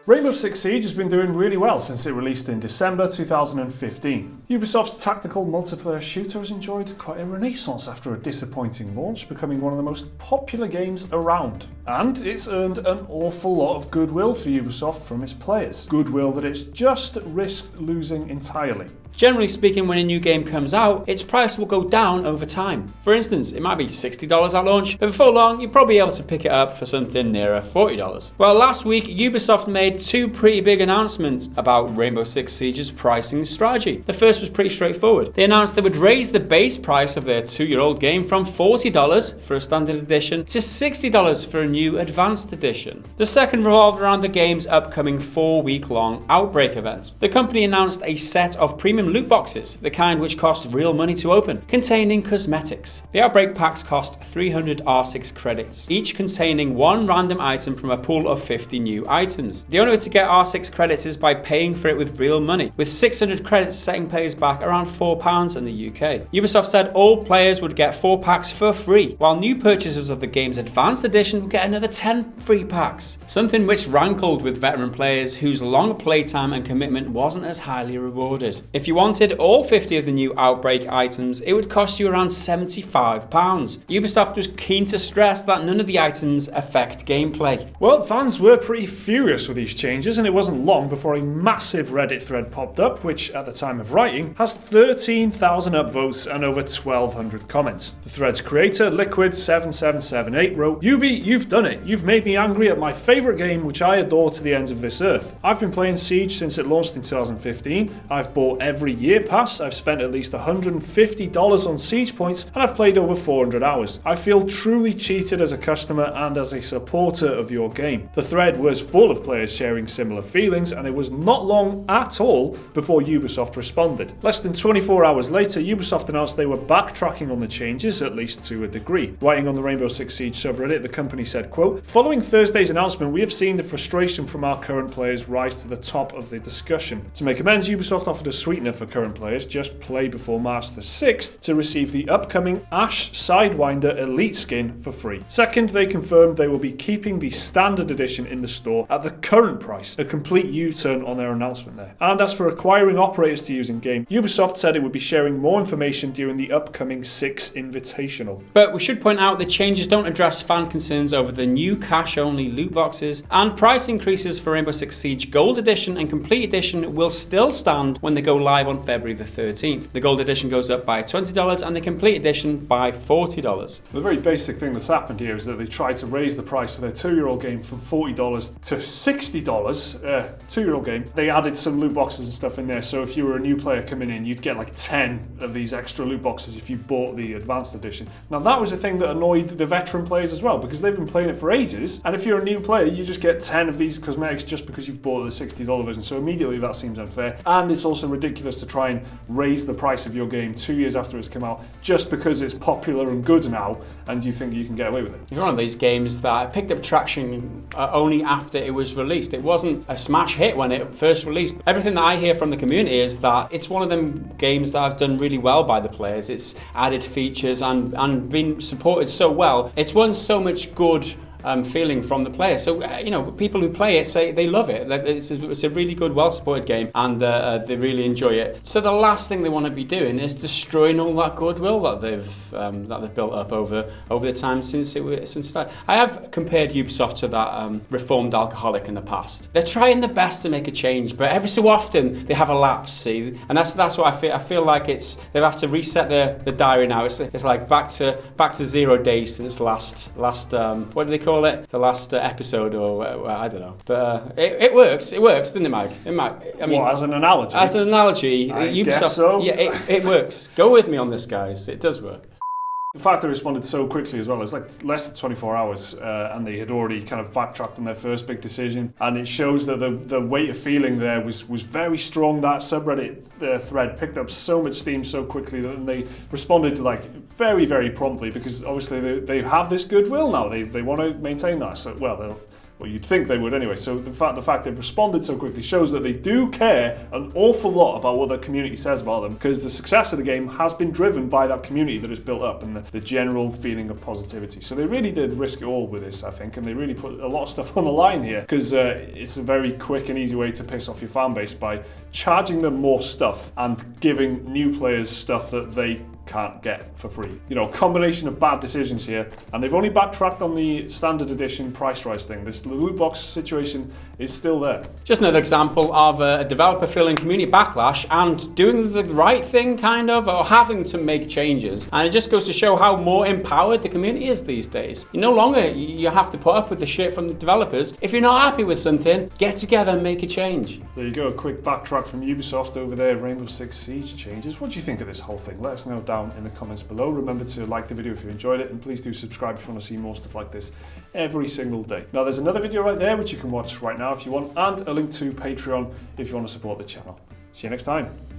Rainbow Six Siege has been doing really well since it released in December 2015. Ubisoft's tactical multiplayer shooter has enjoyed quite a renaissance after a disappointing launch, becoming one of the most popular games around. And it's earned an awful lot of goodwill for Ubisoft from its players. Goodwill that it's just risked losing entirely. Generally speaking, when a new game comes out, its price will go down over time. For instance, it might be $60 at launch, but before long, you'll probably be able to pick it up for something nearer $40. Well, last week, Ubisoft made two pretty big announcements about Rainbow Six Siege's pricing strategy. The first was pretty straightforward. They announced they would raise the base price of their 2-year-old game from $40 for a standard edition to $60 for a new advanced edition. The second revolved around the game's upcoming 4-week-long Outbreak event. The company announced a set of premium loot boxes, the kind which cost real money to open, containing cosmetics. The Outbreak packs cost 300 R6 credits, each containing one random item from a pool of 50 new items. The only way to get R6 credits is by paying for it with real money, with 600 credits setting players back around £4 in the UK. Ubisoft said all players would get 4 packs for free, while new purchasers of the game's advanced edition would get another 10 free packs, something which rankled with veteran players whose long playtime and commitment wasn't as highly rewarded. If you wanted all 50 of the new Outbreak items, it would cost you around £75. Ubisoft was keen to stress that none of the items affect gameplay. Well, fans were pretty furious with these changes, and it wasn't long before a massive Reddit thread popped up, which at the time of writing has 13,000 upvotes and over 1,200 comments. The thread's creator, Liquid7778, wrote, "Ubi, you've done it. You've made me angry at my favourite game, which I adore to the ends of this earth. I've been playing Siege since it launched in 2015. I've bought every year pass, I've spent at least $150 on Siege points, and I've played over 400 hours. I feel truly cheated as a customer and as a supporter of your game." The thread was full of players sharing similar feelings, and it was not long at all before Ubisoft responded. Less than 24 hours later, Ubisoft announced they were backtracking on the changes, at least to a degree. Writing on the Rainbow Six Siege subreddit, the company said, quote, "Following Thursday's announcement, we have seen the frustration from our current players rise to the top of the discussion. To make amends, Ubisoft offered a sweetener for current players, just play before March the 6th to receive the upcoming Ash Sidewinder Elite skin for free. Second, they confirmed they will be keeping the standard edition in the store at the current price, a complete U-turn on their announcement there. And as for acquiring operators to use in-game, Ubisoft said it would be sharing more information during the upcoming 6 Invitational." But we should point out the changes don't address fan concerns over the new cash-only loot boxes, and price increases for Rainbow Six Siege Gold Edition and Complete Edition will still stand when they go live on February the 13th. The Gold Edition goes up by $20 and the Complete Edition by $40. The very basic thing that's happened here is that they tried to raise the price of their 2-year-old game from $40 to $60, 2-year-old game. They added some loot boxes and stuff in there, so if you were a new player coming in, you'd get like 10 of these extra loot boxes if you bought the Advanced Edition. Now that was a thing that annoyed the veteran players as well, because they've been playing it for ages, and if you're a new player, you just get 10 of these cosmetics just because you've bought the $60 version, so immediately that seems unfair, and it's also ridiculous to try and raise the price of your game 2 years after it's come out just because it's popular and good now and you think you can get away with it. It's one of these games that picked up traction only after it was released. It wasn't a smash hit when it first released. Everything that I hear from the community is that it's one of them games that have done really well by the players. It's added features and been supported so well. It's won so much good feeling from the players. So, people who play it say they love it. It's a really good, well-supported game, and they really enjoy it. So the last thing they want to be doing is destroying all that goodwill that they've built up over the time since it started. I have compared Ubisoft to that reformed alcoholic in the past. They're trying their best to make a change, but every so often they have a lapse. See, and that's what I feel. I feel like they have to reset the diary now. It's like back to 0 days since last what do they call it? The last episode, or I don't know. But it works. It works, doesn't it, Mike? I mean, as an analogy? As an analogy, I Ubisoft. Guess so. Yeah, it works. Go with me on this, guys. It does work. The fact they responded so quickly as well, it was like less than 24 hours and they had already kind of backtracked on their first big decision, and it shows that the weight of feeling there was very strong. That subreddit thread picked up so much steam so quickly that they responded like very, very promptly, because obviously they have this goodwill now. They want to maintain that. So, well, Well, you'd think they would anyway. So the fact they've responded so quickly shows that they do care an awful lot about what the community says about them, because the success of the game has been driven by that community that is built up and the general feeling of positivity. So they really did risk it all with this, I think, and they really put a lot of stuff on the line here, because it's a very quick and easy way to piss off your fan base by charging them more stuff and giving new players stuff that they can't get for free. You know, combination of bad decisions here, and they've only backtracked on the standard edition price rise thing. This loot box situation is still there. Just another example of a developer feeling community backlash and doing the right thing, kind of, or having to make changes. And it just goes to show how more empowered the community is these days. You no longer you have to put up with the shit from the developers. If you're not happy with something, get together and make a change. There you go, a quick backtrack from Ubisoft over there. Rainbow Six Siege changes. What do you think of this whole thing? Let us know down in the comments below. Remember to like the video if you enjoyed it, and please do subscribe if you want to see more stuff like this every single day. Now there's another video right there which you can watch right now if you want, and a link to Patreon if you want to support the channel. See you next time.